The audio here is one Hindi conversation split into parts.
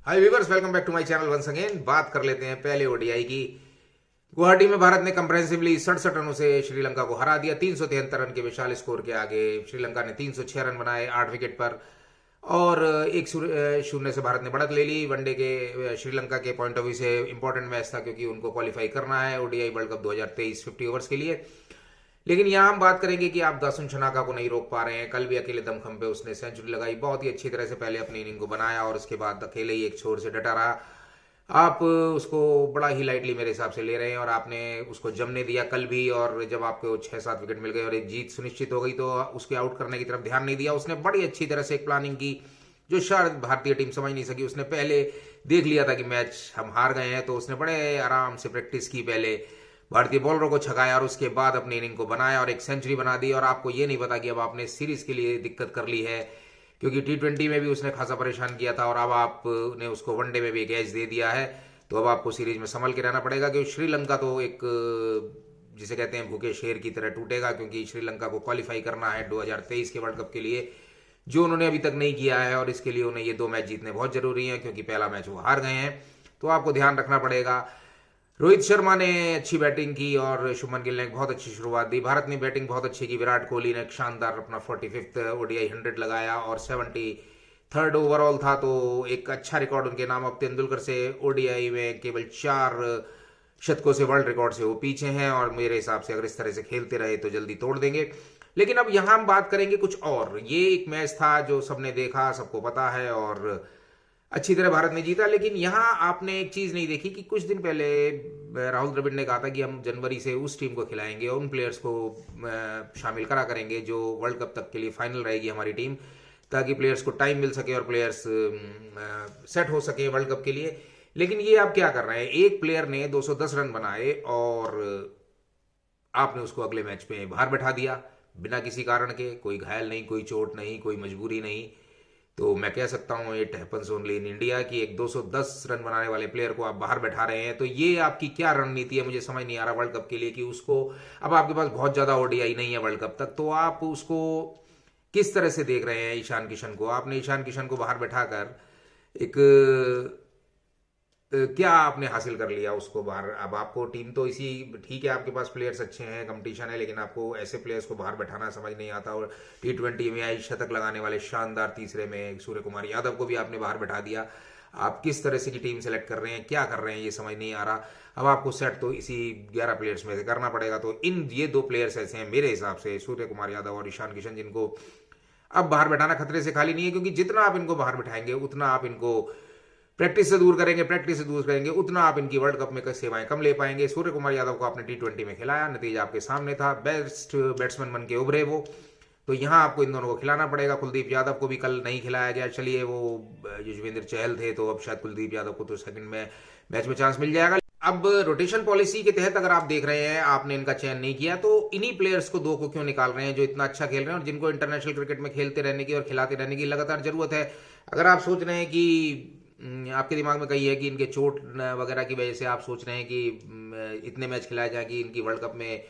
Hi viewers, welcome back to my channel once again. बात कर लेते हैं पहले ओडीआई की। गुवाहाटी में भारत ने कंप्रेहेंसिवली 67 रनों से श्रीलंका को हरा दिया। 373 रन के विशाल स्कोर के आगे श्रीलंका ने 306 रन बनाए 8 विकेट पर और 1-0 से भारत ने बढ़त ले ली। वनडे के श्रीलंका के पॉइंट ऑफ व्यू से इंपॉर्टेंट मैच था क्योंकि उनको क्वालिफाई करना है ओडीआई वर्ल्ड कप 2023 50 ओवर्स के लिए। लेकिन यहाँ हम बात करेंगे कि आप दासुन शनाका को नहीं रोक पा रहे हैं। कल भी अकेले दमखम पे उसने सेंचुरी लगाई, बहुत ही अच्छी तरह से पहले अपनी इनिंग को बनाया और उसके बाद अकेले ही एक छोर से डटा रहा। आप उसको बड़ा ही लाइटली मेरे हिसाब से ले रहे हैं और आपने उसको जमने दिया कल भी। और जब आपको 6-7 विकेट मिल गए और एक जीत सुनिश्चित हो गई तो उसके आउट करने की तरफ ध्यान नहीं दिया। उसने बड़ी अच्छी तरह से एक प्लानिंग की जो शायद भारतीय टीम समझ नहीं सकी। उसने पहले देख लिया था कि मैच हम हार गए हैं, तो उसने बड़े आराम से प्रैक्टिस की, पहले भारतीय बॉलरों को छकाया और उसके बाद अपनी इनिंग को बनाया और एक सेंचुरी बना दी। और आपको ये नहीं पता कि अब आपने सीरीज के लिए दिक्कत कर ली है, क्योंकि T20 में भी उसने खासा परेशान किया था और अब आपने उसको वनडे में भी एक एज दे दिया है। तो अब आपको सीरीज में संभल के रहना पड़ेगा, क्योंकि श्रीलंका तो एक जिसे कहते हैं भूखे शेर की तरह टूटेगा, क्योंकि श्रीलंका को क्वालिफाई करना है 2023 के वर्ल्ड कप के लिए, जो उन्होंने अभी तक नहीं किया है। और इसके लिए उन्हें ये 2 मैच जीतने बहुत जरूरी हैं, क्योंकि पहला मैच वो हार गए हैं। तो आपको ध्यान रखना पड़ेगा। रोहित शर्मा ने अच्छी बैटिंग की और शुभमन गिल ने बहुत अच्छी शुरुआत दी। भारत ने बैटिंग बहुत अच्छी की। विराट कोहली ने एक शानदार अपना 45th ओडीआई 100 लगाया और 73rd ओवरऑल था, तो एक अच्छा रिकॉर्ड उनके नाम। अब तेंदुलकर से ओडीआई में केवल 4 शतकों से वर्ल्ड रिकॉर्ड से वो पीछे हैं और मेरे हिसाब से अगर इस तरह से खेलते रहे तो जल्दी तोड़ देंगे। लेकिन अब यहां हम बात करेंगे कुछ और। ये एक मैच था जो सबने देखा, सबको पता है और अच्छी तरह भारत ने जीता। लेकिन यहाँ आपने एक चीज नहीं देखी कि कुछ दिन पहले राहुल द्रविड़ ने कहा था कि हम जनवरी से उस टीम को खिलाएंगे और उन प्लेयर्स को शामिल करा करेंगे जो वर्ल्ड कप तक के लिए फाइनल रहेगी हमारी टीम, ताकि प्लेयर्स को टाइम मिल सके और प्लेयर्स सेट हो सके वर्ल्ड कप के लिए। लेकिन ये आप क्या कर रहे हैं, एक प्लेयर ने 210 रन बनाए और आपने उसको अगले मैच पे बाहर बैठा दिया बिना किसी कारण के। कोई घायल नहीं, कोई चोट नहीं, कोई मजबूरी नहीं। तो मैं कह सकता हूं it happens only in India कि एक 210 रन बनाने वाले प्लेयर को आप बाहर बैठा रहे हैं। तो ये आपकी क्या रणनीति है, मुझे समझ नहीं आ रहा वर्ल्ड कप के लिए। कि उसको अब आपके पास बहुत ज्यादा ओडीआई नहीं है वर्ल्ड कप तक, तो आप उसको किस तरह से देख रहे हैं। ईशान किशन को आपने ईशान किशन को बाहर बैठाकर एक क्या आपने हासिल कर लिया उसको बाहर। अब आपको टीम तो इसी ठीक है, आपके पास प्लेयर्स अच्छे हैं, कंपटीशन है, लेकिन आपको ऐसे प्लेयर्स को बाहर बैठाना समझ नहीं आता। और T20 में आई शतक लगाने वाले शानदार तीसरे में सूर्य कुमार यादव को भी आपने बाहर बैठा दिया। आप किस तरह से की टीम सेलेक्ट कर रहे हैं, क्या कर रहे हैं, ये समझ नहीं आ रहा। अब आपको सेट तो इसी 11 प्लेयर्स में से करना पड़ेगा। तो ये 2 प्लेयर्स ऐसे हैं मेरे हिसाब से, सूर्य कुमार यादव और ईशान किशन, जिनको अब बाहर बैठाना खतरे से खाली नहीं है। क्योंकि जितना आप इनको बाहर बैठाएंगे उतना आप इनको प्रैक्टिस से दूर करेंगे, प्रैक्टिस से दूर करेंगे उतना आप इनकी वर्ल्ड कप में सेवाएं कम ले पाएंगे। सूर्य कुमार यादव को आपने T20 में खिलाया, नतीजा आपके सामने था, बेस्ट बैट्समैन बन के उभरे वो। तो यहाँ आपको इन दोनों को खिलाना पड़ेगा। कुलदीप यादव को भी कल नहीं खिलाया गया, चलिए वो युजवेंद्र चहल थे तो अब शायद कुलदीप यादव को तो सेकंड में मैच में चांस मिल जाएगा। अब रोटेशन पॉलिसी के तहत अगर आप देख रहे हैं आपने इनका चयन नहीं किया, तो इन्हीं प्लेयर्स को 2 को क्यों निकाल रहे हैं जो इतना अच्छा खेल रहे हैं और जिनको इंटरनेशनल क्रिकेट में खेलते रहने की और खिलाते रहने की लगातार जरूरत है। अगर आप सोच रहे हैं कि आपके दिमाग में कही है कि इनके चोट वगैरह की वजह से आप सोच रहे हैं कि इतने मैच खिलाए जाए कि इनकी वर्ल्ड कप में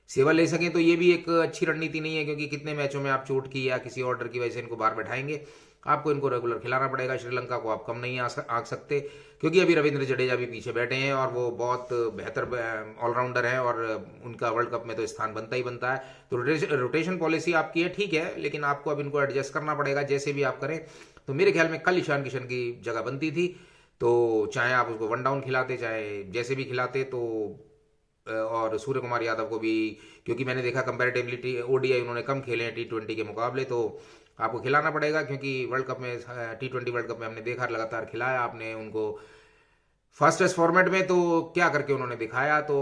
सेवा ले सकें, तो ये भी एक अच्छी रणनीति नहीं है। क्योंकि कितने मैचों में आप चोट की या किसी ऑर्डर की वजह से इनको बाहर बैठाएंगे। आपको इनको रेगुलर खिलाना पड़ेगा। श्रीलंका को आप कम नहीं आंक सकते, क्योंकि अभी रविंद्र जडेजा भी पीछे बैठे हैं और वो बहुत बेहतर ऑलराउंडर हैं और उनका वर्ल्ड कप में तो स्थान बनता ही बनता है। तो रोटेशन पॉलिसी आपकी है ठीक है, लेकिन आपको अब इनको एडजस्ट करना पड़ेगा जैसे भी आप करें। तो मेरे ख्याल में कल ईशान किशन की जगह बनती थी, तो चाहे आप उसको 1 डाउन खिलाते चाहे जैसे भी खिलाते। तो और सूर्य कुमार यादव को भी, क्योंकि मैंने देखा कंपैरेटिवली ओडीआई उन्होंने कम खेले हैं T20 के मुकाबले, तो आपको खिलाना पड़ेगा। क्योंकि वर्ल्ड कप में T20 वर्ल्ड कप में हमने देखा लगातार खिलाया आपने उनको फास्टेस्ट फॉर्मेट में, तो क्या करके उन्होंने दिखाया, तो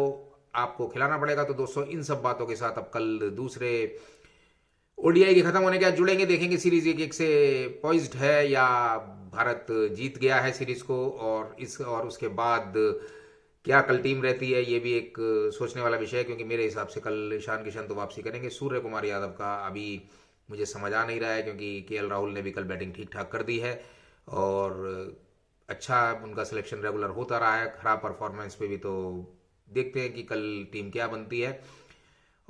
आपको खिलाना पड़ेगा। तो दोस्तों इन सब बातों के साथ अब कल दूसरे ओडीआई के खत्म होने के बाद जुड़ेंगे, देखेंगे सीरीज 1-1 से पॉइज्ड है या भारत जीत गया है सीरीज को। और उसके बाद क्या कल टीम रहती है, ये भी एक सोचने वाला विषय है। क्योंकि मेरे हिसाब से कल ईशान किशन तो वापसी करेंगे। सूर्य कुमार यादव का अभी मुझे समझ आ नहीं रहा है, क्योंकि केएल राहुल ने भी कल बैटिंग ठीक ठाक कर दी है और अच्छा उनका सिलेक्शन रेगुलर होता रहा है। खराब परफॉर्मेंस पे भी तो देखते हैं कि कल टीम क्या बनती है।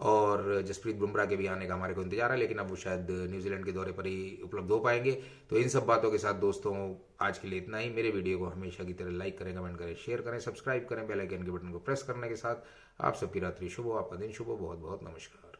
और जसप्रीत बुमराह के भी आने का हमारे को इंतजार है, लेकिन अब वो शायद न्यूजीलैंड के दौरे पर ही उपलब्ध हो पाएंगे। तो इन सब बातों के साथ दोस्तों आज के लिए इतना ही। मेरे वीडियो को हमेशा की तरह लाइक करें, कमेंट करें, शेयर करें, सब्सक्राइब करें, बेल आइकन के बटन को प्रेस करने के साथ आप सबकी रात्रि शुभ हो, आपका दिन शुभ हो। बहुत बहुत नमस्कार।